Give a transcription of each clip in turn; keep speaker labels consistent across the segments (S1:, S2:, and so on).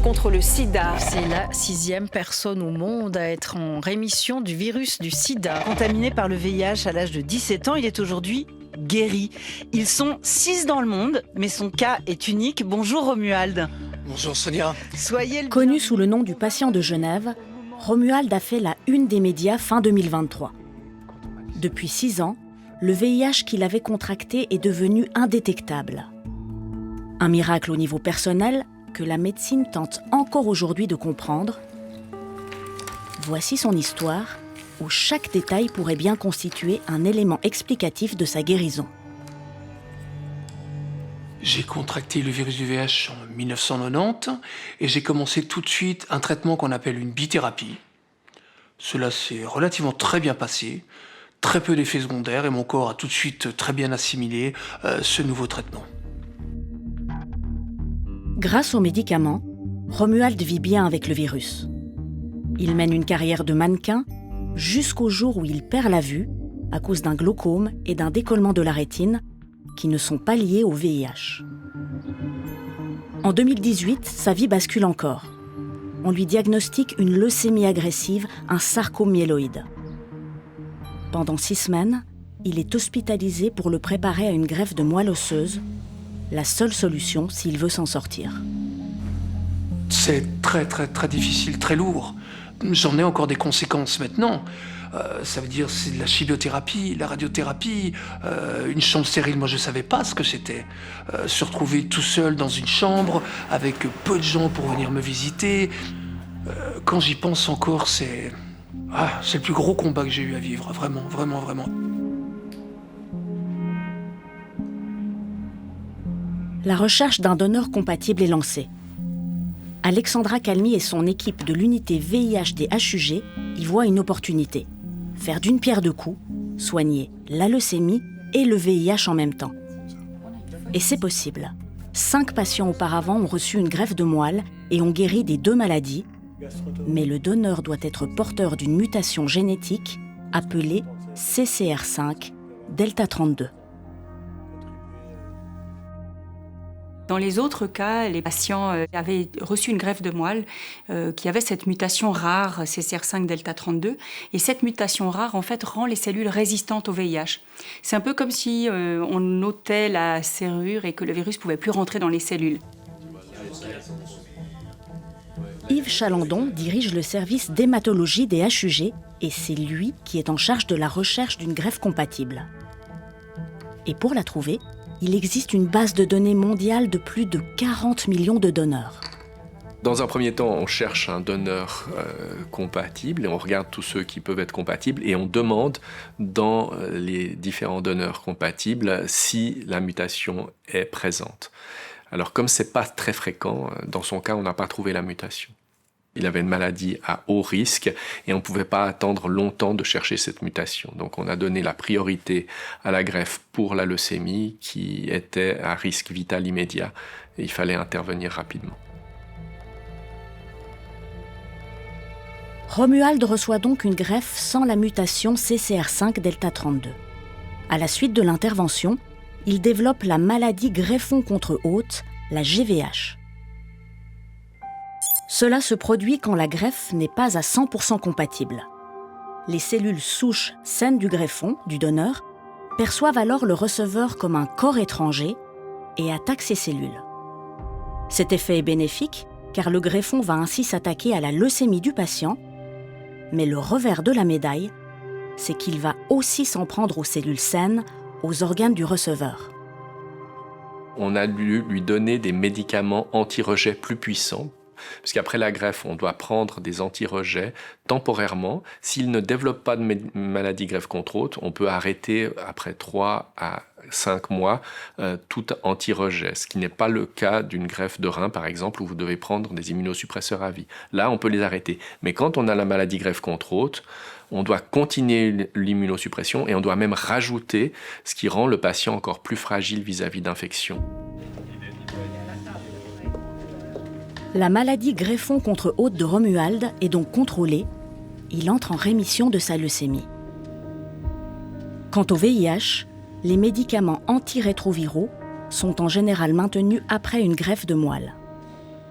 S1: contre le sida.
S2: C'est la 6e personne au monde à être en rémission du virus du sida.
S3: Contaminé par le VIH à l'âge de 17 ans, il est aujourd'hui guéri. Ils sont 6 dans le monde, mais son cas est unique. Bonjour Romuald.
S4: Bonjour Sonia.
S5: Connu sous le nom du patient de Genève, Romuald a fait la une des médias fin 2023. Depuis 6 ans, le VIH qu'il avait contracté est devenu indétectable. Un miracle au niveau personnel que la médecine tente encore aujourd'hui de comprendre. Voici son histoire, où chaque détail pourrait bien constituer un élément explicatif de sa guérison.
S4: J'ai contracté le virus du VIH en 1990 et j'ai commencé tout de suite un traitement qu'on appelle une bithérapie. Cela s'est relativement très bien passé, très peu d'effets secondaires et mon corps a tout de suite très bien assimilé ce nouveau traitement.
S5: Grâce aux médicaments, Romuald vit bien avec le virus. Il mène une carrière de mannequin jusqu'au jour où il perd la vue à cause d'un glaucome et d'un décollement de la rétine qui ne sont pas liés au VIH. En 2018, sa vie bascule encore. On lui diagnostique une leucémie agressive, un sarcome myéloïde. Pendant 6 semaines, il est hospitalisé pour le préparer à une greffe de moelle osseuse, la seule solution s'il veut s'en sortir.
S4: C'est très difficile, très lourd. J'en ai encore des conséquences maintenant. Ça veut dire c'est de la chimiothérapie, la radiothérapie, une chambre stérile, moi je savais pas ce que c'était. Se retrouver tout seul dans une chambre avec peu de gens pour venir me visiter. Quand j'y pense encore, c'est le plus gros combat que j'ai eu à vivre, vraiment.
S5: La recherche d'un donneur compatible est lancée. Alexandra Calmy et son équipe de l'unité VIH des HUG y voient une opportunité. Faire d'une pierre deux coups, soigner la leucémie et le VIH en même temps. Et c'est possible. 5 patients auparavant ont reçu une greffe de moelle et ont guéri des 2 maladies. Mais le donneur doit être porteur d'une mutation génétique appelée CCR5 delta 32.
S6: Dans les autres cas, les patients avaient reçu une greffe de moelle qui avait cette mutation rare CCR5 delta 32. Et cette mutation rare, en fait, rend les cellules résistantes au VIH. C'est un peu comme si on ôtait la serrure et que le virus ne pouvait plus rentrer dans les cellules.
S5: Yves Chalandon dirige le service d'hématologie des HUG et c'est lui qui est en charge de la recherche d'une greffe compatible. Et pour la trouver, il existe une base de données mondiale de plus de 40 millions de donneurs.
S7: Dans un premier temps, on cherche un donneur compatible et on regarde tous ceux qui peuvent être compatibles et on demande dans les différents donneurs compatibles si la mutation est présente. Alors comme ce n'est pas très fréquent, dans son cas, on n'a pas trouvé la mutation. Il avait une maladie à haut risque et on ne pouvait pas attendre longtemps de chercher cette mutation. Donc on a donné la priorité à la greffe pour la leucémie qui était à risque vital immédiat et il fallait intervenir rapidement.
S5: Romuald reçoit donc une greffe sans la mutation CCR5 delta 32. À la suite de l'intervention, il développe la maladie greffon contre hôte, la GVH. Cela se produit quand la greffe n'est pas à 100% compatible. Les cellules souches saines du greffon, du donneur, perçoivent alors le receveur comme un corps étranger et attaquent ces cellules. Cet effet est bénéfique car le greffon va ainsi s'attaquer à la leucémie du patient, mais le revers de la médaille, c'est qu'il va aussi s'en prendre aux cellules saines, aux organes du receveur.
S7: On a dû lui donner des médicaments anti-rejet plus puissants. Parce qu'après la greffe, on doit prendre des anti-rejets temporairement. S'il ne développe pas de maladie greffe contre hôte, on peut arrêter après 3 à 5 mois tout anti-rejet. Ce qui n'est pas le cas d'une greffe de rein, par exemple, où vous devez prendre des immunosuppresseurs à vie. Là, on peut les arrêter. Mais quand on a la maladie greffe contre hôte, on doit continuer l'immunosuppression et on doit même rajouter ce qui rend le patient encore plus fragile vis-à-vis d'infections.
S5: La maladie greffon contre hôte de Romuald est donc contrôlée. Il entre en rémission de sa leucémie. Quant au VIH, les médicaments antirétroviraux sont en général maintenus après une greffe de moelle.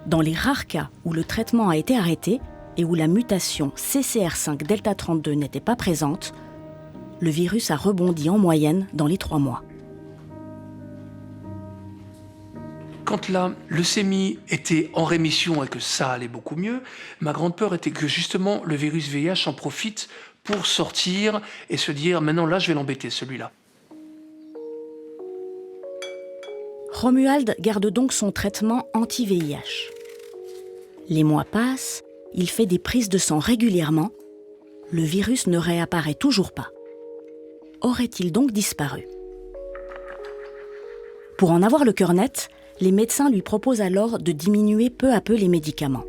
S5: Dans les rares cas où le traitement a été arrêté et où la mutation CCR5 delta 32 n'était pas présente, le virus a rebondi en moyenne dans les 3 mois.
S4: Quand la leucémie était en rémission et que ça allait beaucoup mieux, ma grande peur était que justement le virus VIH en profite pour sortir et se dire « maintenant là je vais l'embêter celui-là ».
S5: Romuald garde donc son traitement anti-VIH. Les mois passent, il fait des prises de sang régulièrement. Le virus ne réapparaît toujours pas. Aurait-il donc disparu ? Pour en avoir le cœur net, les médecins lui proposent alors de diminuer peu à peu les médicaments.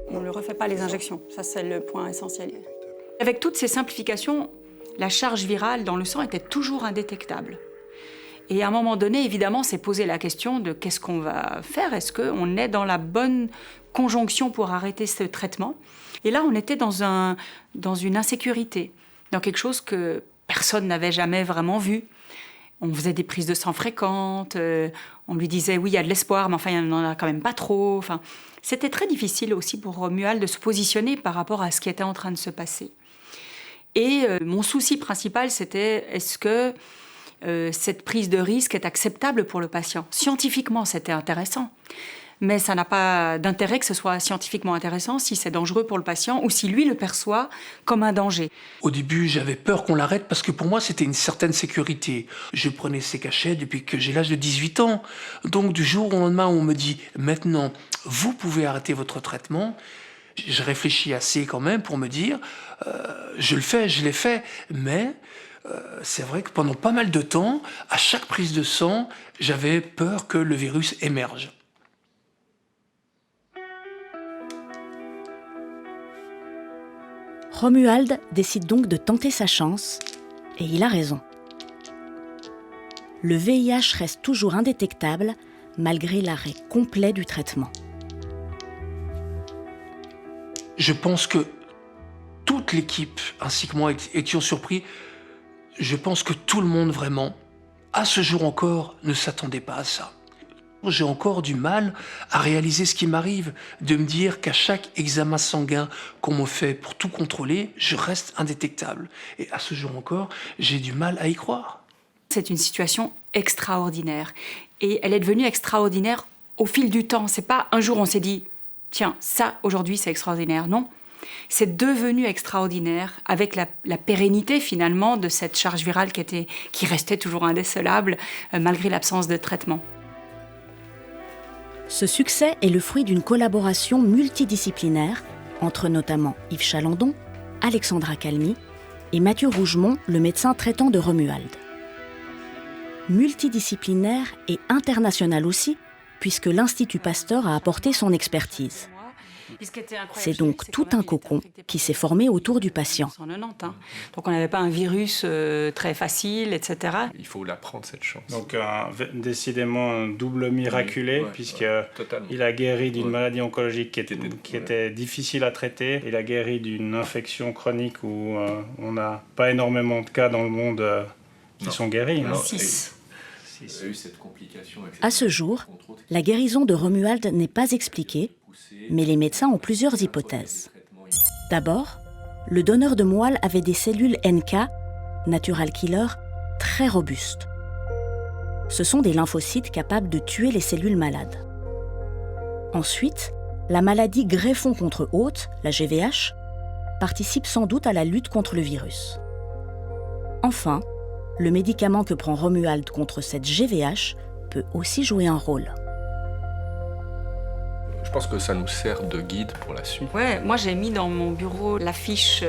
S6: On ne le refait pas les injections, ça c'est le point essentiel. Avec toutes ces simplifications, la charge virale dans le sang était toujours indétectable. Et à un moment donné, évidemment, s'est posé la question de qu'est-ce qu'on va faire ? Est-ce qu'on est dans la bonne conjonction pour arrêter ce traitement ? Et là, on était dans une insécurité, dans quelque chose que personne n'avait jamais vraiment vu. On faisait des prises de sang fréquentes, on lui disait oui, il y a de l'espoir, mais enfin, il n'y en a quand même pas trop. Enfin, c'était très difficile aussi pour Romuald de se positionner par rapport à ce qui était en train de se passer. Et mon souci principal, c'était est-ce que cette prise de risque est acceptable pour le patient ? Scientifiquement, c'était intéressant. Mais ça n'a pas d'intérêt que ce soit scientifiquement intéressant si c'est dangereux pour le patient ou si lui le perçoit comme un danger.
S4: Au début, j'avais peur qu'on l'arrête parce que pour moi, c'était une certaine sécurité. Je prenais ces cachets depuis que j'ai l'âge de 18 ans. Donc, du jour au lendemain, on me dit « Maintenant, vous pouvez arrêter votre traitement », je réfléchis assez quand même pour me dire je l'ai fait, mais c'est vrai que pendant pas mal de temps, à chaque prise de sang, j'avais peur que le virus émerge.
S5: Romuald décide donc de tenter sa chance, et il a raison. Le VIH reste toujours indétectable, malgré l'arrêt complet du traitement.
S4: Je pense que toute l'équipe, ainsi que moi, étions surpris. Je pense que tout le monde, vraiment, à ce jour encore, ne s'attendait pas à ça. J'ai encore du mal à réaliser ce qui m'arrive, de me dire qu'à chaque examen sanguin qu'on me fait pour tout contrôler, je reste indétectable. Et à ce jour encore, j'ai du mal à y croire.
S6: C'est une situation extraordinaire. Et elle est devenue extraordinaire au fil du temps. C'est pas un jour on s'est dit « Tiens, ça, aujourd'hui, c'est extraordinaire ». Non, c'est devenu extraordinaire avec la pérennité, finalement, de cette charge virale qui restait toujours indécelable, malgré l'absence de traitement.
S5: Ce succès est le fruit d'une collaboration multidisciplinaire entre notamment Yves Chalandon, Alexandra Calmy et Mathieu Rougemont, le médecin traitant de Romuald. Multidisciplinaire et international aussi, puisque l'Institut Pasteur a apporté son expertise. C'est donc tout un cocon qui s'est formé autour du patient.
S6: Donc on n'avait pas un virus très facile, etc.
S7: Il faut la prendre, cette chance.
S1: Donc décidément un double miraculé, puisqu'il a guéri d'une maladie oncologique qui était difficile à traiter. Il a guéri d'une infection chronique où on n'a pas énormément de cas dans le monde qui sont guéris.
S6: 6.
S5: À ce jour, la guérison de Romuald n'est pas expliquée, mais les médecins ont plusieurs hypothèses. D'abord, le donneur de moelle avait des cellules NK, natural killer, très robustes. Ce sont des lymphocytes capables de tuer les cellules malades. Ensuite, la maladie greffon contre hôte, la GVH, participe sans doute à la lutte contre le virus. Enfin, le médicament que prend Romuald contre cette GVH peut aussi jouer un rôle.
S7: Je pense que ça nous sert de guide pour la suite.
S6: Ouais, moi j'ai mis dans mon bureau l'affiche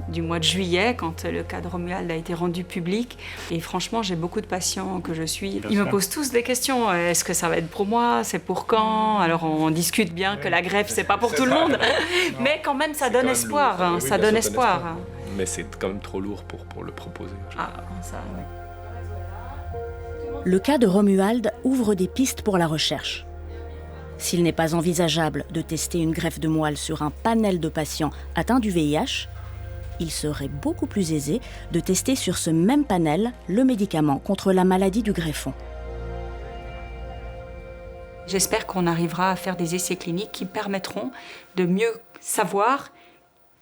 S6: du mois de juillet quand le cas de Romuald a été rendu public. Et franchement, j'ai beaucoup de patients que je suis. Ils me posent tous des questions. Est-ce que ça va être pour moi ? C'est pour quand ? Alors on discute bien que la greffe, c'est pas pour tout le monde. Mais quand même, ça donne espoir. Hein, ça donne espoir.
S7: Mais c'est quand même trop lourd pour le proposer.
S5: Le cas de Romuald ouvre des pistes pour la recherche. S'il n'est pas envisageable de tester une greffe de moelle sur un panel de patients atteints du VIH, il serait beaucoup plus aisé de tester sur ce même panel le médicament contre la maladie du greffon.
S6: J'espère qu'on arrivera à faire des essais cliniques qui permettront de mieux savoir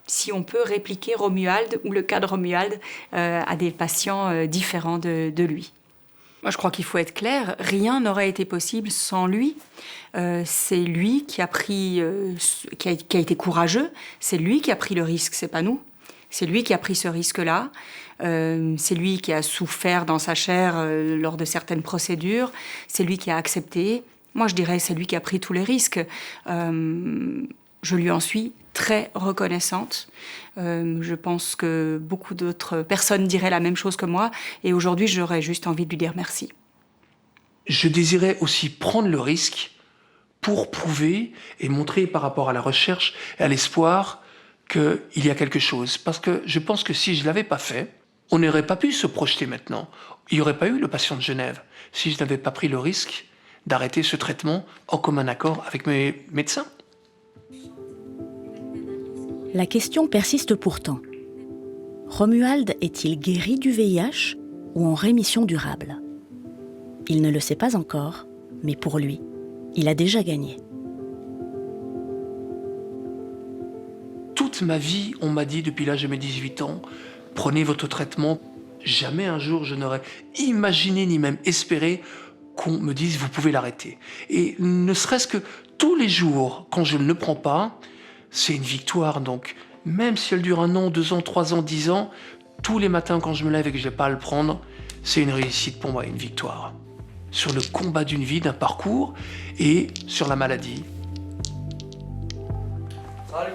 S6: si on peut répliquer Romuald ou le cas de Romuald à des patients différents de lui. Moi, je crois qu'il faut être clair, rien n'aurait été possible sans lui. C'est lui qui a été courageux, c'est lui qui a pris le risque, c'est pas nous. C'est lui qui a pris ce risque-là, c'est lui qui a souffert dans sa chair lors de certaines procédures, c'est lui qui a accepté. Moi, je dirais c'est lui qui a pris tous les risques. Je lui en suis très reconnaissante. Je pense que beaucoup d'autres personnes diraient la même chose que moi. Et aujourd'hui, j'aurais juste envie de lui dire merci.
S4: Je désirais aussi prendre le risque pour prouver et montrer par rapport à la recherche et à l'espoir qu'il y a quelque chose. Parce que je pense que si je ne l'avais pas fait, on n'aurait pas pu se projeter maintenant. Il n'y aurait pas eu le patient de Genève si je n'avais pas pris le risque d'arrêter ce traitement en commun accord avec mes médecins.
S5: La question persiste pourtant. Romuald est-il guéri du VIH ou en rémission durable ? Il ne le sait pas encore, mais pour lui, il a déjà gagné.
S4: Toute ma vie, on m'a dit depuis l'âge de mes 18 ans, prenez votre traitement. Jamais un jour je n'aurais imaginé ni même espéré qu'on me dise vous pouvez l'arrêter. Et ne serait-ce que tous les jours, quand je ne le prends pas, c'est une victoire. Donc, même si elle dure 1 an, 2 ans, 3 ans, 10 ans, tous les matins quand je me lève et que je n'ai pas à le prendre, c'est une réussite pour moi, une victoire. Sur le combat d'une vie, d'un parcours et sur la maladie.
S8: Salut.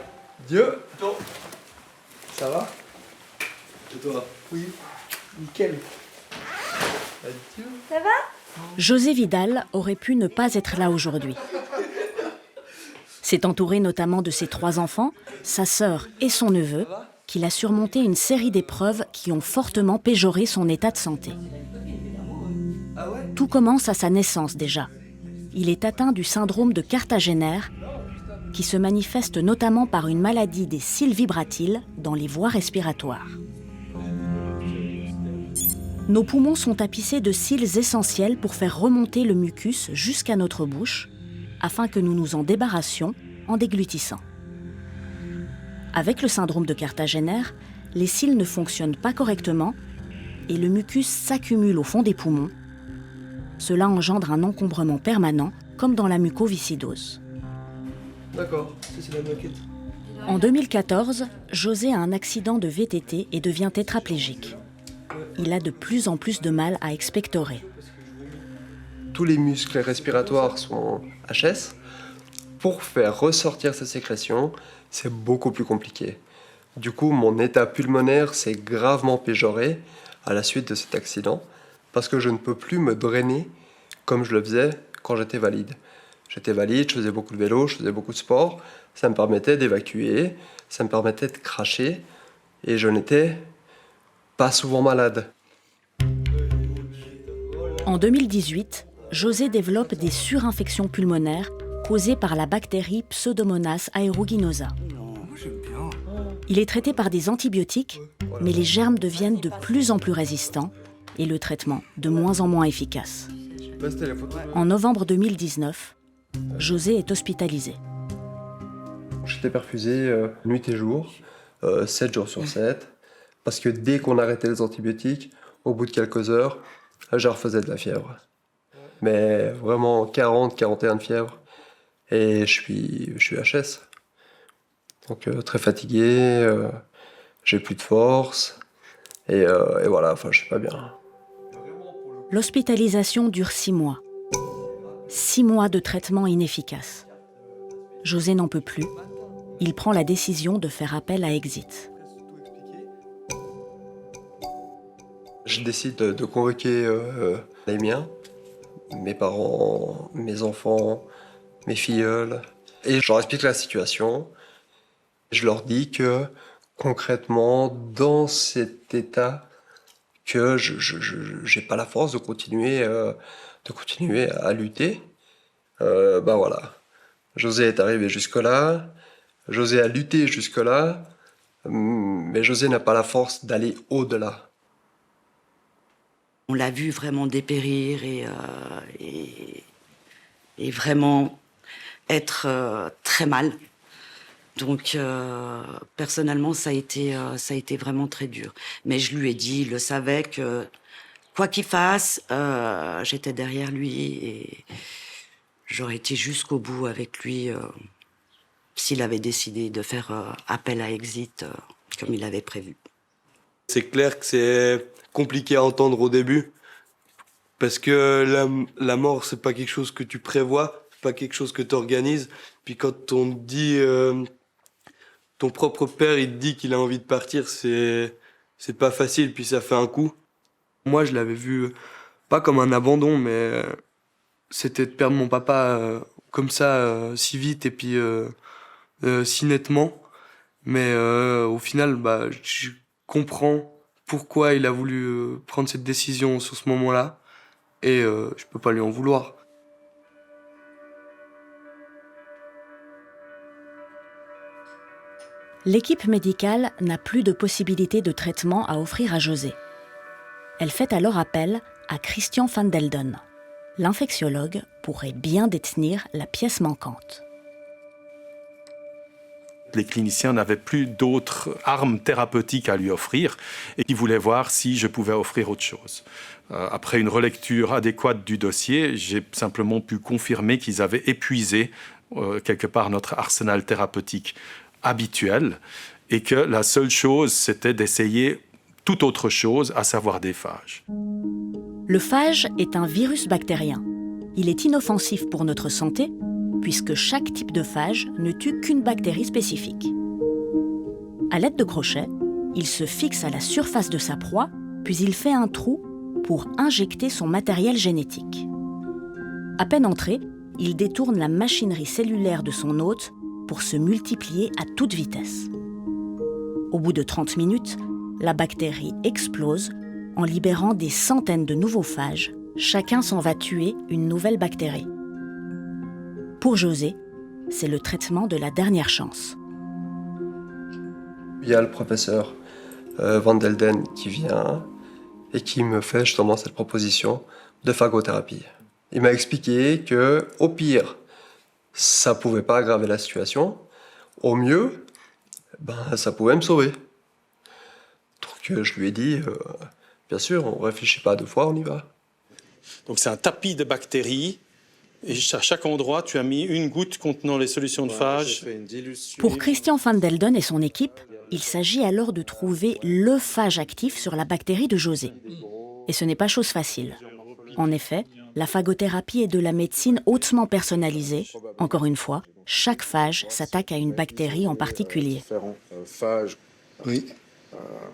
S8: Dieu. Toi. Ça va? Et toi? Oui. Nickel. Adieu.
S9: Ça va?
S5: José Vidal aurait pu ne pas être là aujourd'hui. C'est entouré notamment de ses 3 enfants, sa sœur et son neveu, qu'il a surmonté une série d'épreuves qui ont fortement péjoré son état de santé. Tout commence à sa naissance déjà. Il est atteint du syndrome de Cartagener, qui se manifeste notamment par une maladie des cils vibratiles dans les voies respiratoires. Nos poumons sont tapissés de cils essentiels pour faire remonter le mucus jusqu'à notre bouche, afin que nous nous en débarrassions en déglutissant. Avec le syndrome de Cartagener, les cils ne fonctionnent pas correctement et le mucus s'accumule au fond des poumons. Cela engendre un encombrement permanent, comme dans la mucoviscidose.
S8: D'accord, c'est la maquette.
S5: En 2014, José a un accident de VTT et devient tétraplégique. Il a de plus en plus de mal à expectorer.
S10: Tous les muscles respiratoires sont en HS. Pour faire ressortir ces sécrétions, c'est beaucoup plus compliqué. Du coup, mon état pulmonaire s'est gravement péjoré à la suite de cet accident parce que je ne peux plus me drainer comme je le faisais quand j'étais valide. J'étais valide, je faisais beaucoup de vélo, je faisais beaucoup de sport. Ça me permettait d'évacuer, ça me permettait de cracher et je n'étais pas souvent malade.
S5: En 2018, José développe des surinfections pulmonaires causées par la bactérie Pseudomonas aeruginosa. Il est traité par des antibiotiques, mais les germes deviennent de plus en plus résistants et le traitement de moins en moins efficace. En novembre 2019, José est hospitalisé.
S10: J'étais perfusé nuit et jour, 7 jours sur 7, parce que dès qu'on arrêtait les antibiotiques, au bout de quelques heures, je refaisais de la fièvre. Mais vraiment 40-41 de fièvre. Et je suis HS. Donc très fatigué, j'ai plus de force. Et voilà, enfin je suis pas bien.
S5: L'hospitalisation dure 6 mois. 6 mois de traitement inefficace. José n'en peut plus. Il prend la décision de faire appel à Exit.
S10: Je décide de convoquer les miens, mes parents, mes enfants, mes filleuls. Et je leur explique la situation. Je leur dis que concrètement, dans cet état, que je n'ai pas la force de continuer à lutter. Voilà. José est arrivé jusque-là. José a lutté jusque-là. Mais José n'a pas la force d'aller au-delà.
S11: On l'a vu vraiment dépérir et
S9: et vraiment être très mal. Donc, personnellement, ça a été vraiment très dur. Mais je lui ai dit, il le savait, que quoi qu'il fasse, j'étais derrière lui et j'aurais été jusqu'au bout avec lui s'il avait décidé de faire appel à Exit comme il avait prévu.
S8: C'est clair que c'est compliqué à entendre au début, parce que la mort, c'est pas quelque chose que tu prévois, c'est pas quelque chose que tu organises. Puis quand on te dit, ton propre père, il te dit qu'il a envie de partir, c'est pas facile, puis ça fait un coup. Moi, je l'avais vu pas comme un abandon, mais c'était de perdre mon papa comme ça, si vite et puis si nettement. Mais au final, je comprends pourquoi il a voulu prendre cette décision sur ce moment-là, et je peux pas lui en vouloir.
S5: L'équipe médicale n'a plus de possibilité de traitement à offrir à José. Elle fait alors appel à Christian van Delden. L'infectiologue pourrait bien détenir la pièce manquante.
S11: Les cliniciens n'avaient plus d'autres armes thérapeutiques à lui offrir et ils voulaient voir si je pouvais offrir autre chose. Après une relecture adéquate du dossier, j'ai simplement pu confirmer qu'ils avaient épuisé quelque part notre arsenal thérapeutique habituel et que la seule chose, c'était d'essayer toute autre chose, à savoir des phages.
S5: Le phage est un virus bactérien. Il est inoffensif pour notre santé puisque chaque type de phage ne tue qu'une bactérie spécifique. À l'aide de crochets, il se fixe à la surface de sa proie, puis il fait un trou pour injecter son matériel génétique. À peine entré, il détourne la machinerie cellulaire de son hôte pour se multiplier à toute vitesse. Au bout de 30 minutes, la bactérie explose en libérant des centaines de nouveaux phages. Chacun s'en va tuer une nouvelle bactérie. Pour José, c'est le traitement de la dernière chance.
S10: Il y a le professeur Van Delden qui vient et qui me fait justement cette proposition de phagothérapie. Il m'a expliqué que, au pire, ça pouvait pas aggraver la situation. Au mieux, ça pouvait me sauver. Donc je lui ai dit, bien sûr, on réfléchit pas 2 fois, on y va.
S11: Donc c'est un tapis de bactéries. Et à chaque endroit, tu as mis une goutte contenant les solutions de phage.
S5: Pour Christian van Delden et son équipe, il s'agit alors de trouver le phage actif sur la bactérie de José. Et ce n'est pas chose facile. En effet, la phagothérapie est de la médecine hautement personnalisée. Encore une fois, chaque phage s'attaque à une bactérie en particulier.
S12: Phages. Oui.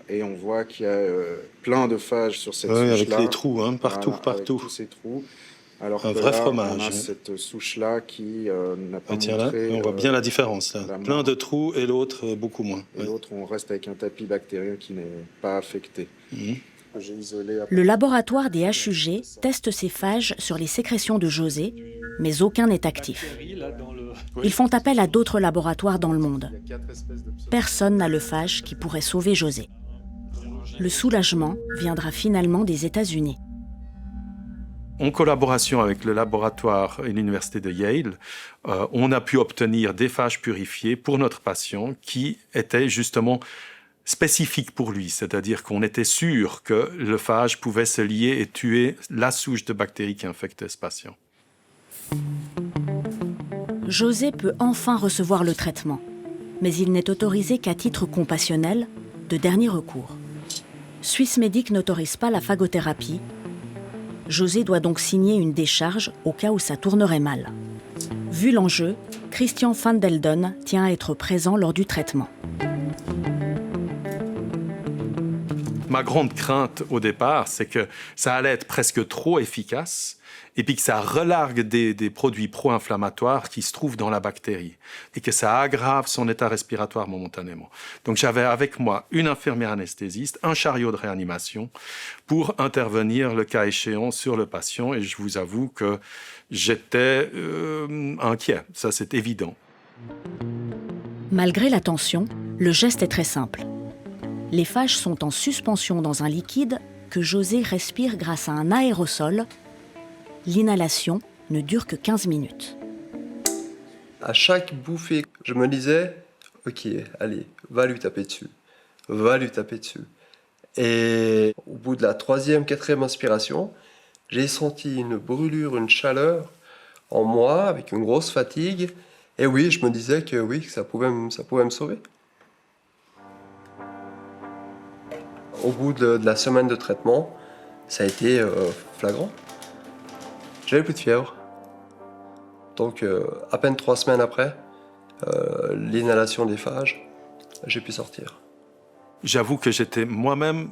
S12: Et on voit qu'il y a plein de phages sur cette souche-là.
S11: Avec les trous, partout,
S12: voilà,
S11: partout.
S12: Avec tous ces trous. Alors
S11: un
S12: que
S11: vrai
S12: là,
S11: fromage.
S12: On a cette souche-là qui n'a pas
S11: tiens,
S12: montré...
S11: là, on voit bien la différence. Là. Plein de trous et l'autre beaucoup moins.
S12: Et l'autre, on reste avec un tapis bactérien qui n'est pas affecté. J'ai isolé...
S5: Le laboratoire des HUG teste ces phages sur les sécrétions de José, mais aucun n'est actif. Ils font appel à d'autres laboratoires dans le monde. Personne n'a le phage qui pourrait sauver José. Le soulagement viendra finalement des États-Unis.
S11: En collaboration avec le laboratoire et l'université de Yale, on a pu obtenir des phages purifiés pour notre patient qui étaient justement spécifiques pour lui, c'est-à-dire qu'on était sûr que le phage pouvait se lier et tuer la souche de bactéries qui infectait ce patient.
S5: José peut enfin recevoir le traitement, mais il n'est autorisé qu'à titre compassionnel, de dernier recours. Swissmedic n'autorise pas la phagothérapie. José doit donc signer une décharge au cas où ça tournerait mal. Vu l'enjeu, Christian van Delden tient à être présent lors du traitement.
S11: Ma grande crainte au départ, c'est que ça allait être presque trop efficace et puis que ça relargue des produits pro-inflammatoires qui se trouvent dans la bactérie et que ça aggrave son état respiratoire momentanément. Donc j'avais avec moi une infirmière anesthésiste, un chariot de réanimation pour intervenir le cas échéant sur le patient et je vous avoue que j'étais inquiet, ça c'est évident.
S5: Malgré la tension, le geste est très simple. Les phages sont en suspension dans un liquide que José respire grâce à un aérosol. L'inhalation ne dure que 15 minutes.
S10: À chaque bouffée, je me disais, ok, allez, va lui taper dessus. Va lui taper dessus. Et au bout de la 3e, 4e inspiration, j'ai senti une brûlure, une chaleur en moi, avec une grosse fatigue. Et oui, je me disais que oui, que ça pouvait me sauver. Au bout de la semaine de traitement, ça a été flagrant. J'avais plus de fièvre. Donc, à peine 3 semaines après, l'inhalation des phages, j'ai pu sortir.
S11: J'avoue que j'étais moi-même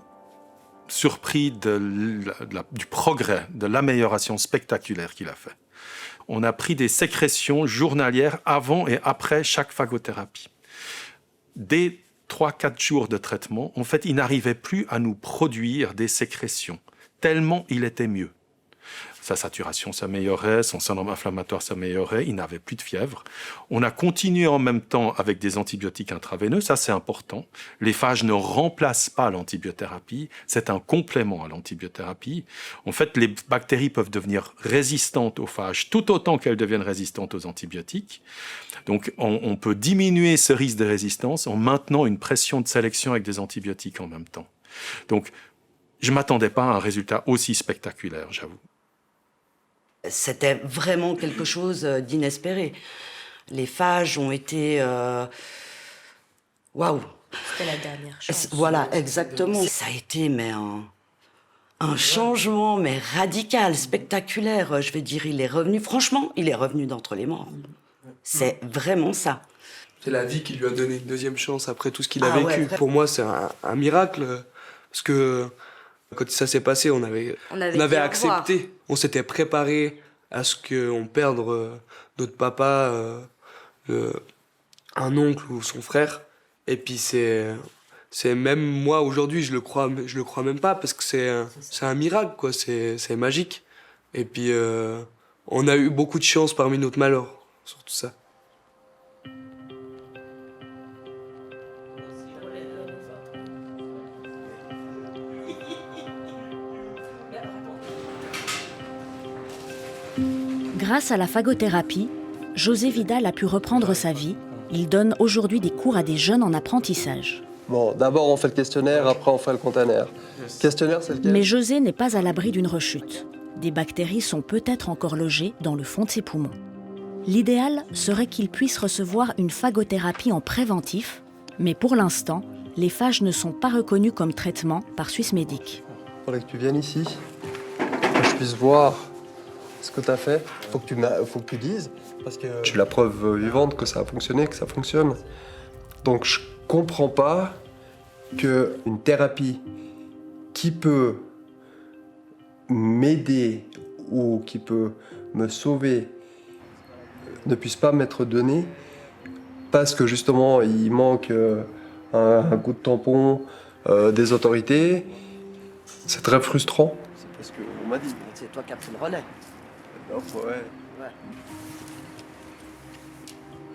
S11: surpris du progrès, de l'amélioration spectaculaire qu'il a fait. On a pris des sécrétions journalières avant et après chaque phagothérapie. Dès 3-4 jours de traitement, en fait, il n'arrivait plus à nous produire des sécrétions, tellement il était mieux. Sa saturation s'améliorait, son syndrome inflammatoire s'améliorait, il n'avait plus de fièvre. On a continué en même temps avec des antibiotiques intraveineux, ça c'est important. Les phages ne remplacent pas l'antibiothérapie, c'est un complément à l'antibiothérapie. En fait, les bactéries peuvent devenir résistantes aux phages tout autant qu'elles deviennent résistantes aux antibiotiques. Donc on peut diminuer ce risque de résistance en maintenant une pression de sélection avec des antibiotiques en même temps. Donc je ne m'attendais pas à un résultat aussi spectaculaire, j'avoue.
S9: C'était vraiment quelque chose d'inespéré. Les phages ont été... Waouh!
S13: C'était la dernière chance.
S9: Voilà, exactement. Ça a été un changement mais radical, spectaculaire. Je vais dire, il est revenu, franchement, il est revenu d'entre les morts. C'est vraiment ça.
S8: C'est la vie qui lui a donné une 2e chance après tout ce qu'il a vécu. Pour moi, c'est un miracle. Parce que quand ça s'est passé, on avait accepté. On s'était préparé à ce qu'on perde notre papa, un oncle ou son frère. Et puis c'est même moi aujourd'hui, je le crois même pas parce que c'est un miracle, quoi. C'est magique. Et puis on a eu beaucoup de chance parmi notre malheur sur tout ça.
S5: Grâce à la phagothérapie, José Vidal a pu reprendre sa vie. Il donne aujourd'hui des cours à des jeunes en apprentissage.
S10: Bon, d'abord on fait le questionnaire, après on fait le container. Questionnaire, c'est lequel ?
S5: Mais José n'est pas à l'abri d'une rechute. Des bactéries sont peut-être encore logées dans le fond de ses poumons. L'idéal serait qu'il puisse recevoir une phagothérapie en préventif, mais pour l'instant, les phages ne sont pas reconnus comme traitement par Swissmedic.
S10: Il faudrait que tu viennes ici, que je puisse voir ce que tu as fait. Faut que tu dises, parce que j'ai la preuve vivante que ça a fonctionné, que ça fonctionne. Donc je comprends pas qu'une thérapie qui peut m'aider ou qui peut me sauver ne puisse pas m'être donnée parce que justement il manque un coup de tampon des autorités. C'est très frustrant. C'est parce qu'on m'a dit.
S9: C'est toi qui as pris le relais.
S10: Ouais.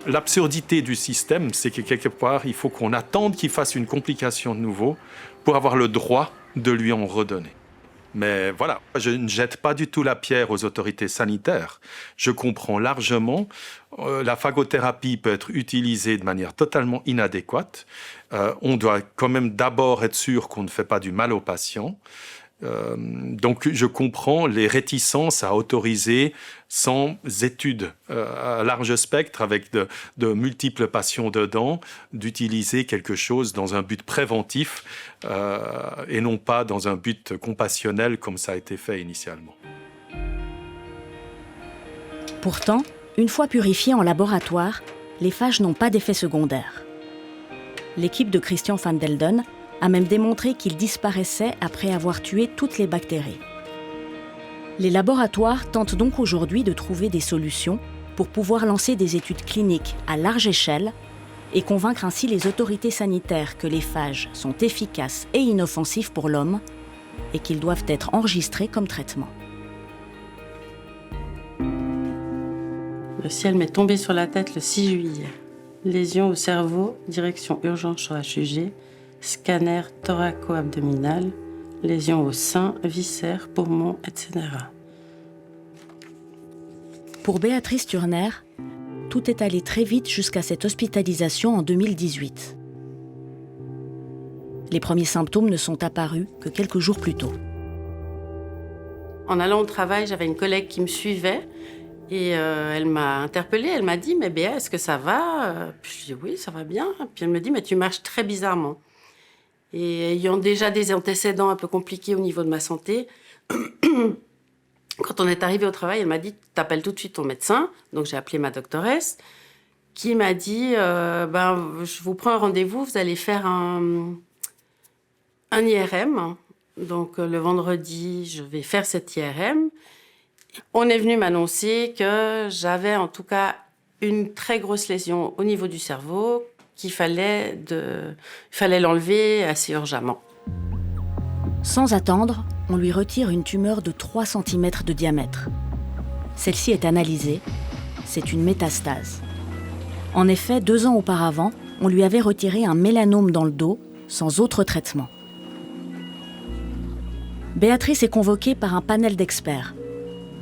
S11: L'absurdité du système, c'est que quelque part, il faut qu'on attende qu'il fasse une complication de nouveau pour avoir le droit de lui en redonner. Mais voilà, je ne jette pas du tout la pierre aux autorités sanitaires. Je comprends largement, la phagothérapie peut être utilisée de manière totalement inadéquate. On doit quand même d'abord être sûr qu'on ne fait pas du mal aux patients. Donc je comprends les réticences à autoriser sans études à large spectre avec de multiples patients dedans, d'utiliser quelque chose dans un but préventif et non pas dans un but compassionnel comme ça a été fait initialement.
S5: Pourtant, une fois purifiés en laboratoire, les phages n'ont pas d'effet secondaire. L'équipe de Christian van Delden a même démontré qu'ils disparaissaient après avoir tué toutes les bactéries. Les laboratoires tentent donc aujourd'hui de trouver des solutions pour pouvoir lancer des études cliniques à large échelle et convaincre ainsi les autorités sanitaires que les phages sont efficaces et inoffensifs pour l'homme et qu'ils doivent être enregistrés comme traitement.
S14: Le ciel m'est tombé sur la tête le 6 juillet. Lésion au cerveau, direction urgence sur HUG, scanner thoraco-abdominal, lésion au sein, viscères, poumons, etc.
S5: Pour Béatrice Turner, tout est allé très vite jusqu'à cette hospitalisation en 2018. Les premiers symptômes ne sont apparus que quelques jours plus tôt.
S14: En allant au travail, j'avais une collègue qui me suivait et elle m'a interpellée. Elle m'a dit « Mais Béa, est-ce que ça va ?» Puis je dis « Oui, ça va bien. » Puis elle me dit « Mais tu marches très bizarrement. » Et ayant déjà des antécédents un peu compliqués au niveau de ma santé, quand on est arrivé au travail, elle m'a dit « T'appelles tout de suite ton médecin. » Donc j'ai appelé ma doctoresse qui m'a dit je vous prends un rendez-vous, vous allez faire un IRM. Donc le vendredi, je vais faire cet IRM. On est venu m'annoncer que j'avais en tout cas une très grosse lésion au niveau du cerveau, qu'il fallait l'enlever assez urgemment.
S5: Sans attendre, on lui retire une tumeur de 3 cm de diamètre. Celle-ci est analysée, c'est une métastase. En effet, 2 ans auparavant, on lui avait retiré un mélanome dans le dos, sans autre traitement. Béatrice est convoquée par un panel d'experts.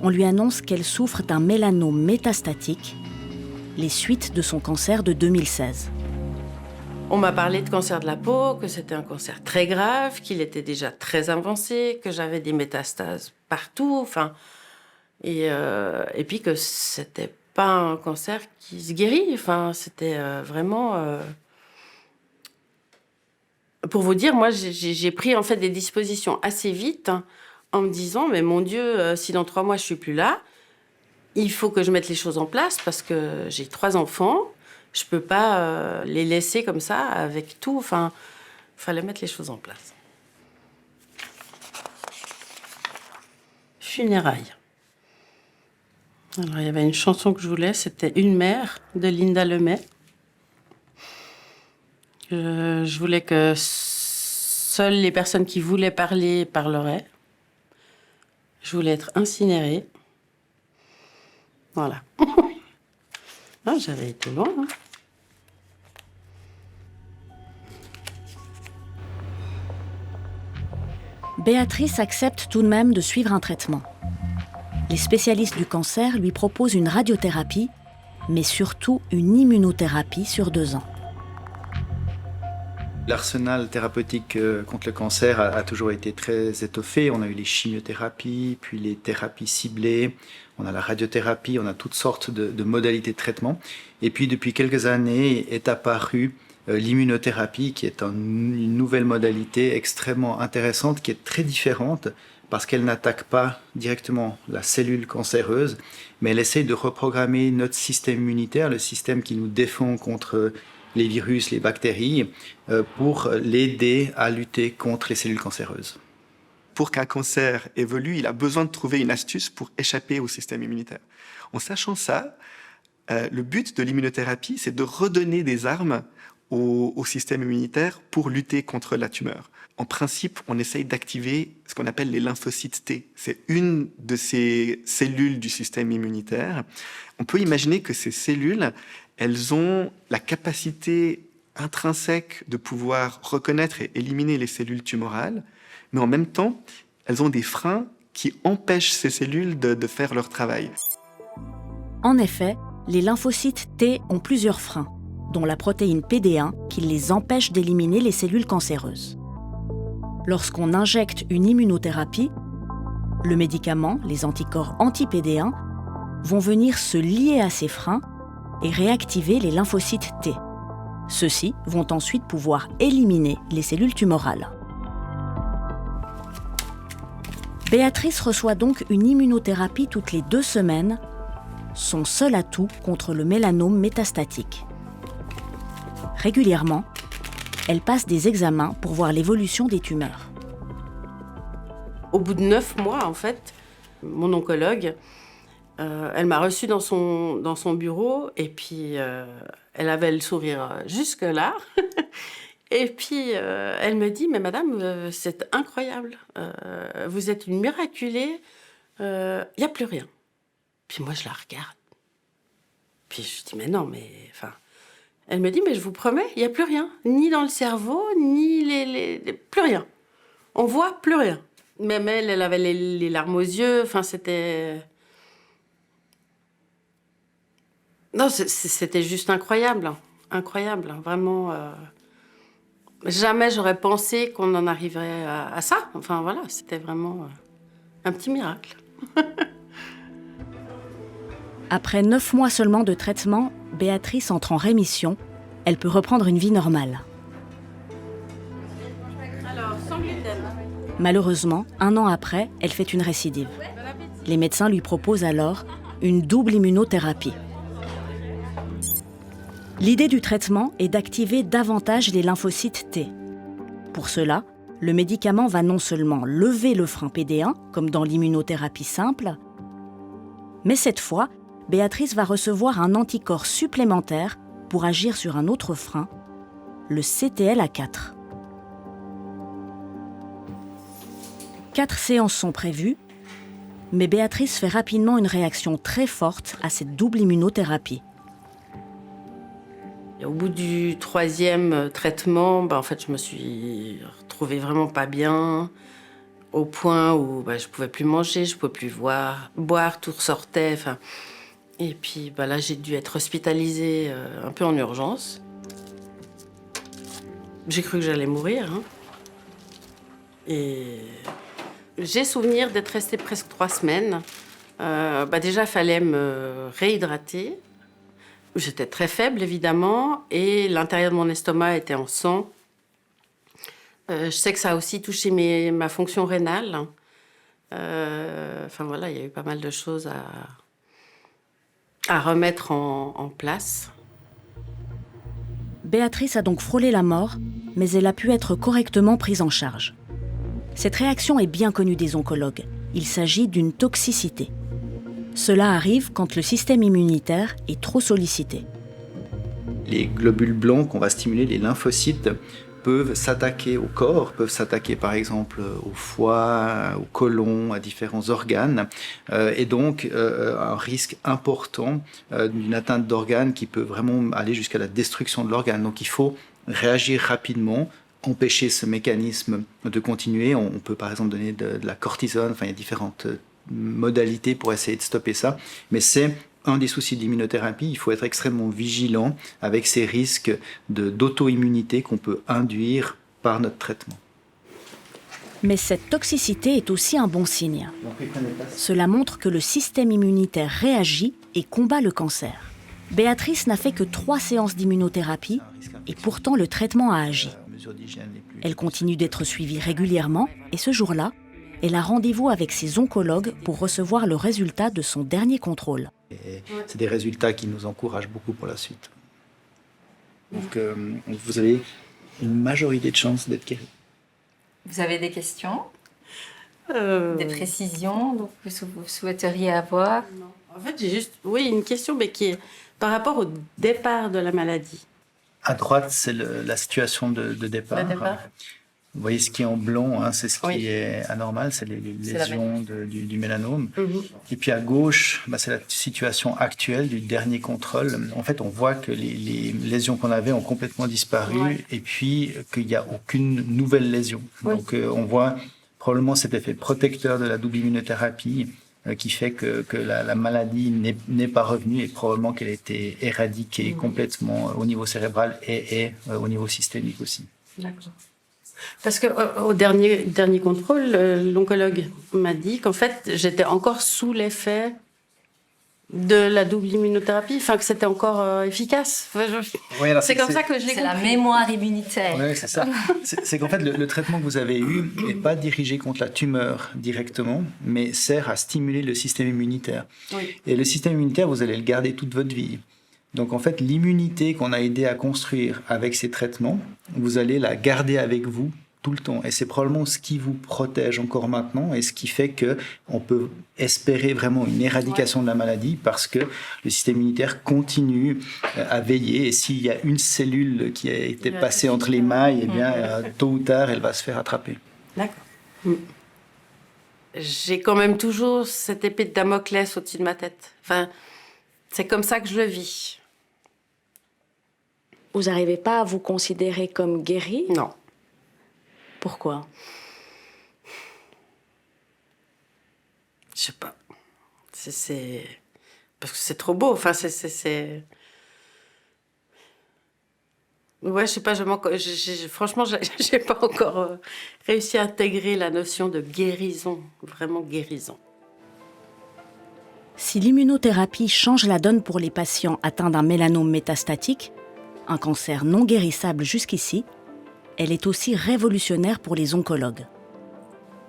S5: On lui annonce qu'elle souffre d'un mélanome métastatique, les suites de son cancer de 2016.
S14: On m'a parlé de cancer de la peau, que c'était un cancer très grave, qu'il était déjà très avancé, que j'avais des métastases partout, et puis que c'était pas un cancer qui se guérit, c'était vraiment... Pour vous dire, moi, j'ai pris en fait des dispositions assez vite en me disant, mais mon Dieu, si dans 3 mois je suis plus là, il faut que je mette les choses en place parce que j'ai 3 enfants, je peux pas les laisser comme ça avec tout. Il fallait mettre les choses en place. Funérailles. Alors, il y avait une chanson que je voulais, c'était Une mère de Linda Lemay. Je voulais que seules les personnes qui voulaient parler parleraient. Je voulais être incinérée. Voilà. Ah, j'avais été loin.
S5: Béatrice accepte tout de même de suivre un traitement. Les spécialistes du cancer lui proposent une radiothérapie, mais surtout une immunothérapie sur 2 ans.
S13: L'arsenal thérapeutique contre le cancer a toujours été très étoffé. On a eu les chimiothérapies, puis les thérapies ciblées, on a la radiothérapie, on a toutes sortes de modalités de traitement. Et puis depuis quelques années est apparue l'immunothérapie, qui est une nouvelle modalité extrêmement intéressante, qui est très différente parce qu'elle n'attaque pas directement la cellule cancéreuse, mais elle essaie de reprogrammer notre système immunitaire, le système qui nous défend contre les virus, les bactéries, pour l'aider à lutter contre les cellules cancéreuses.
S15: Pour qu'un cancer évolue, il a besoin de trouver une astuce pour échapper au système immunitaire. En sachant ça, le but de l'immunothérapie, c'est de redonner des armes au système immunitaire pour lutter contre la tumeur. En principe, on essaye d'activer ce qu'on appelle les lymphocytes T. C'est une de ces cellules du système immunitaire. On peut imaginer que ces cellules, elles ont la capacité intrinsèque de pouvoir reconnaître et éliminer les cellules tumorales, mais en même temps, elles ont des freins qui empêchent ces cellules de faire leur travail.
S5: En effet, les lymphocytes T ont plusieurs freins, dont la protéine PD1 qui les empêche d'éliminer les cellules cancéreuses. Lorsqu'on injecte une immunothérapie, le médicament, les anticorps anti-PD1, vont venir se lier à ces freins et réactiver les lymphocytes T. Ceux-ci vont ensuite pouvoir éliminer les cellules tumorales. Béatrice reçoit donc une immunothérapie toutes les 2 semaines, son seul atout contre le mélanome métastatique. Régulièrement, elle passe des examens pour voir l'évolution des tumeurs.
S14: Au bout de 9 mois, en fait, mon oncologue, elle m'a reçue dans son bureau et puis elle avait le sourire jusque-là. Et puis elle me dit « Mais madame, c'est incroyable, vous êtes une miraculée, il n'y a plus rien. » Puis moi, je la regarde. Puis je dis « Mais non, mais... » Elle me dit « Mais je vous promets, il n'y a plus rien. Ni dans le cerveau, ni plus rien. On voit plus rien. » Même elle avait les larmes aux yeux. C'était... Non, c'était juste incroyable. Incroyable, vraiment. Jamais j'aurais pensé qu'on en arriverait à ça. Enfin voilà, c'était vraiment un petit miracle.
S5: Après 9 mois seulement de traitement, Béatrice entre en rémission. Elle peut reprendre une vie normale.
S14: Alors, sans gluten.
S5: Malheureusement, 1 an après, elle fait une récidive. Les médecins lui proposent alors une double immunothérapie. L'idée du traitement est d'activer davantage les lymphocytes T. Pour cela, le médicament va non seulement lever le frein PD1, comme dans l'immunothérapie simple, mais cette fois, Béatrice va recevoir un anticorps supplémentaire pour agir sur un autre frein, le CTLA4. 4 séances sont prévues, mais Béatrice fait rapidement une réaction très forte à cette double immunothérapie.
S14: Et au bout du 3e traitement, en fait, je me suis retrouvée vraiment pas bien, au point où je pouvais plus manger, je pouvais plus boire, tout ressortait. Et puis là, j'ai dû être hospitalisée un peu en urgence. J'ai cru que j'allais mourir. Et j'ai souvenir d'être restée presque 3 semaines. Déjà, il fallait me réhydrater. J'étais très faible, évidemment, et l'intérieur de mon estomac était en sang. Je sais que ça a aussi touché ma fonction rénale. Il y a eu pas mal de choses à remettre en place.
S5: Béatrice a donc frôlé la mort, mais elle a pu être correctement prise en charge. Cette réaction est bien connue des oncologues. Il s'agit d'une toxicité. Cela arrive quand le système immunitaire est trop sollicité.
S13: Les globules blancs qu'on va stimuler, les lymphocytes, peuvent s'attaquer au corps, peuvent s'attaquer par exemple au foie, au côlon, à différents organes, et donc un risque important d'une atteinte d'organes qui peut vraiment aller jusqu'à la destruction de l'organe. Donc il faut réagir rapidement, empêcher ce mécanisme de continuer. On peut par exemple donner de la cortisone, il y a différentes modalités pour essayer de stopper ça, mais c'est un des soucis de l'immunothérapie. Il faut être extrêmement vigilant avec ces risques d'auto-immunité qu'on peut induire par notre traitement.
S5: Mais cette toxicité est aussi un bon signe. Cela montre que le système immunitaire réagit et combat le cancer. Béatrice n'a fait que 3 séances d'immunothérapie et pourtant le traitement a agi. Elle continue d'être suivie régulièrement et ce jour-là, elle a rendez-vous avec ses oncologues pour recevoir le résultat de son dernier contrôle.
S13: Et c'est des résultats qui nous encouragent beaucoup pour la suite. Donc vous avez une majorité de chances d'être guéri.
S16: Vous avez des questions, des précisions que vous souhaiteriez avoir?
S14: Non. En fait, j'ai juste une question, mais qui est par rapport au départ de la maladie.
S13: À droite, c'est la situation de départ.
S14: Le départ.
S13: Vous voyez ce qui est en blond, c'est ce qui est anormal, c'est les lésions du mélanome. Et puis à gauche, c'est la situation actuelle du dernier contrôle. En fait, on voit que les lésions qu'on avait ont complètement disparu et puis qu'il n'y a aucune nouvelle lésion. Donc on voit probablement cet effet protecteur de la double immunothérapie qui fait que la maladie n'est pas revenue et probablement qu'elle a été éradiquée complètement au niveau cérébral et au niveau systémique aussi.
S14: D'accord. Parce qu'au dernier contrôle, l'oncologue m'a dit qu'en fait, j'étais encore sous l'effet de la double immunothérapie, que c'était encore efficace. C'est comme ça que je l'ai compris.
S16: C'est la mémoire immunitaire.
S13: Oui, c'est ça. C'est qu'en fait, le traitement que vous avez eu n'est pas dirigé contre la tumeur directement, mais sert à stimuler le système immunitaire. Oui. Et le système immunitaire, vous allez le garder toute votre vie. Donc en fait, l'immunité qu'on a aidé à construire avec ces traitements, vous allez la garder avec vous tout le temps. Et c'est probablement ce qui vous protège encore maintenant et ce qui fait qu'on peut espérer vraiment une éradication de la maladie parce que le système immunitaire continue à veiller. Et s'il y a une cellule qui a été passée entre les mailles, eh bien, tôt ou tard, elle va se faire attraper.
S14: D'accord. J'ai quand même toujours cette épée de Damoclès au-dessus de ma tête. C'est comme ça que je le vis.
S5: Vous n'arrivez pas à vous considérer comme guéri?
S14: Non.
S5: Pourquoi? Je
S14: sais pas. C'est parce que c'est trop beau. Enfin, Ouais, je sais pas, franchement, j'ai pas encore réussi à intégrer la notion de guérison, vraiment guérison.
S5: Si l'immunothérapie change la donne pour les patients atteints d'un mélanome métastatique, un cancer non guérissable jusqu'ici, elle est aussi révolutionnaire pour les oncologues.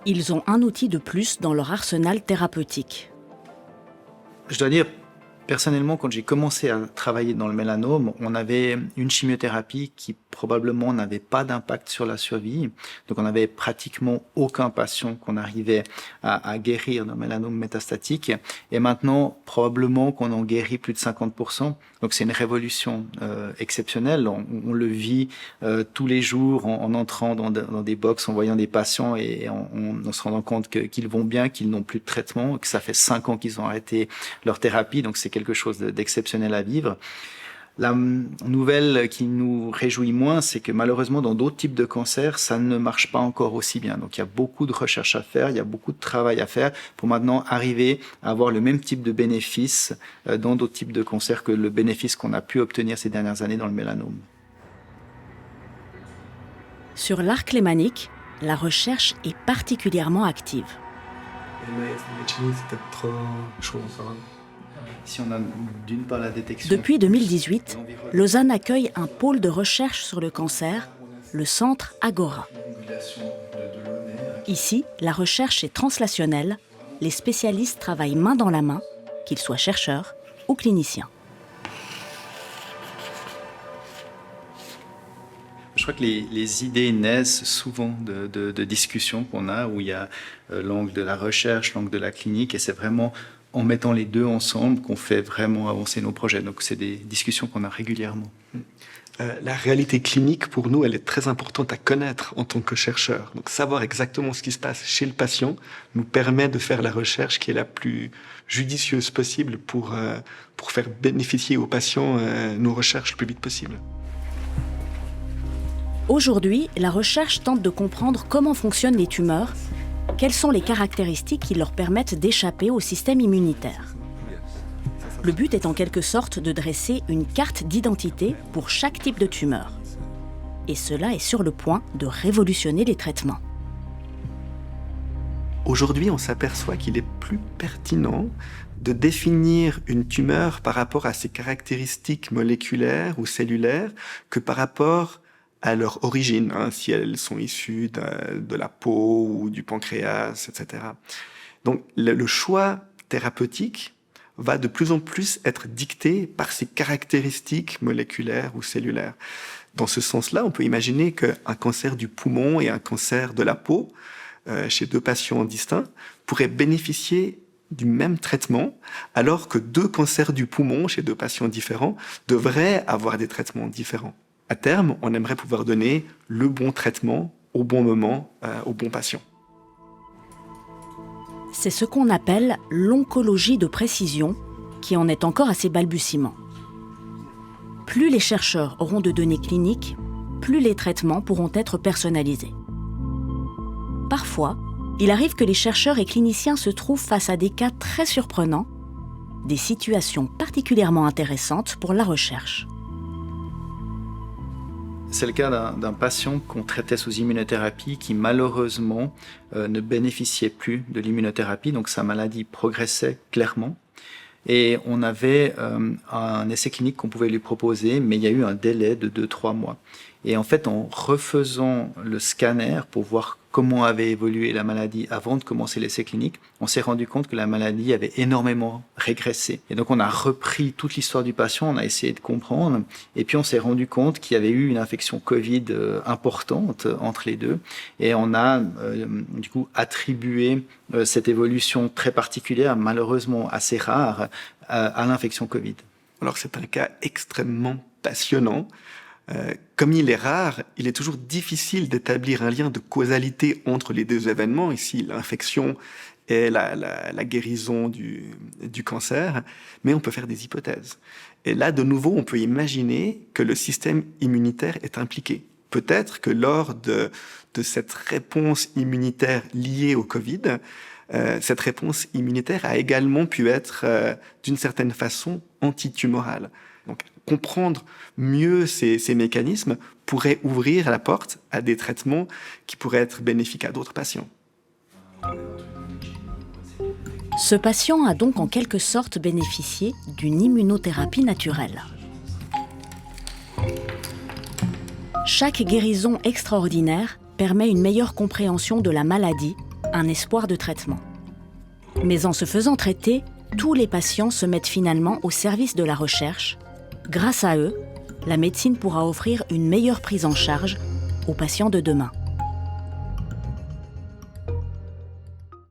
S5: Ils ont un outil de plus dans leur arsenal thérapeutique.
S13: Je dois dire, personnellement, quand j'ai commencé à travailler dans le mélanome, on avait une chimiothérapie qui probablement n'avait pas d'impact sur la survie. Donc on n'avait pratiquement aucun patient qu'on arrivait à guérir d'un mélanome métastatique. Et maintenant, probablement qu'on en guérit plus de 50%. Donc c'est une révolution exceptionnelle. On le vit tous les jours en entrant dans des box, en voyant des patients et en se rendant compte qu'ils vont bien, qu'ils n'ont plus de traitement, que ça fait 5 ans qu'ils ont arrêté leur thérapie. Donc c'est quelque chose d'exceptionnel à vivre. La nouvelle qui nous réjouit moins, c'est que malheureusement, dans d'autres types de cancers, ça ne marche pas encore aussi bien. Donc il y a beaucoup de recherches à faire, il y a beaucoup de travail à faire pour maintenant arriver à avoir le même type de bénéfice dans d'autres types de cancers que le bénéfice qu'on a pu obtenir ces dernières années dans le mélanome.
S5: Sur l'arc lémanique, la recherche est particulièrement active.
S13: Si on a d'une part la détection...
S5: Depuis 2018, Lausanne accueille un pôle de recherche sur le cancer, le centre Agora. Ici, la recherche est translationnelle. Les spécialistes travaillent main dans la main, qu'ils soient chercheurs ou cliniciens.
S13: Je crois que les idées naissent souvent de discussions qu'on a, où il y a l'angle de la recherche, l'angle de la clinique, et c'est vraiment en mettant les deux ensemble qu'on fait vraiment avancer nos projets. Donc c'est des discussions qu'on a régulièrement.
S15: La réalité clinique, pour nous, elle est très importante à connaître en tant que chercheur. Donc savoir exactement ce qui se passe chez le patient nous permet de faire la recherche qui est la plus judicieuse possible pour faire bénéficier aux patients nos recherches le plus vite possible.
S5: Aujourd'hui, la recherche tente de comprendre comment fonctionnent les tumeurs, quelles sont les caractéristiques qui leur permettent d'échapper au système immunitaire. Le but est en quelque sorte de dresser une carte d'identité pour chaque type de tumeur. Et cela est sur le point de révolutionner les traitements.
S15: Aujourd'hui, on s'aperçoit qu'il est plus pertinent de définir une tumeur par rapport à ses caractéristiques moléculaires ou cellulaires que par rapport à leur origine, si elles sont issues de la peau ou du pancréas, etc. Donc le choix thérapeutique va de plus en plus être dicté par ses caractéristiques moléculaires ou cellulaires. Dans ce sens-là, on peut imaginer qu'un cancer du poumon et un cancer de la peau, chez deux patients distincts, pourraient bénéficier du même traitement, alors que deux cancers du poumon chez deux patients différents devraient avoir des traitements différents. À terme, on aimerait pouvoir donner le bon traitement au bon moment au bon patient.
S5: C'est ce qu'on appelle l'oncologie de précision, qui en est encore à ses balbutiements. Plus les chercheurs auront de données cliniques, plus les traitements pourront être personnalisés. Parfois, il arrive que les chercheurs et cliniciens se trouvent face à des cas très surprenants, des situations particulièrement intéressantes pour la recherche.
S13: C'est le cas d'un patient qu'on traitait sous immunothérapie qui malheureusement ne bénéficiait plus de l'immunothérapie, donc sa maladie progressait clairement. Et on avait un essai clinique qu'on pouvait lui proposer, mais il y a eu un délai de 2-3 mois. Et en fait, en refaisant le scanner pour voir comment avait évolué la maladie avant de commencer l'essai clinique, on s'est rendu compte que la maladie avait énormément régressé. Et donc on a repris toute l'histoire du patient, on a essayé de comprendre, et puis on s'est rendu compte qu'il y avait eu une infection Covid importante entre les deux, et on a du coup attribué cette évolution très particulière, malheureusement assez rare, à l'infection Covid.
S15: Alors c'est un cas extrêmement passionnant. Comme il est rare, il est toujours difficile d'établir un lien de causalité entre les deux événements, ici l'infection et la guérison du cancer, mais on peut faire des hypothèses. Et là, de nouveau, on peut imaginer que le système immunitaire est impliqué. Peut-être que lors de cette réponse immunitaire liée au Covid, cette réponse immunitaire a également pu être, d'une certaine façon, antitumorale. Donc, comprendre mieux ces mécanismes pourrait ouvrir la porte à des traitements qui pourraient être bénéfiques à d'autres patients.
S5: Ce patient a donc en quelque sorte bénéficié d'une immunothérapie naturelle. Chaque guérison extraordinaire permet une meilleure compréhension de la maladie, un espoir de traitement. Mais en se faisant traiter, tous les patients se mettent finalement au service de la recherche. Grâce à eux, la médecine pourra offrir une meilleure prise en charge aux patients de demain.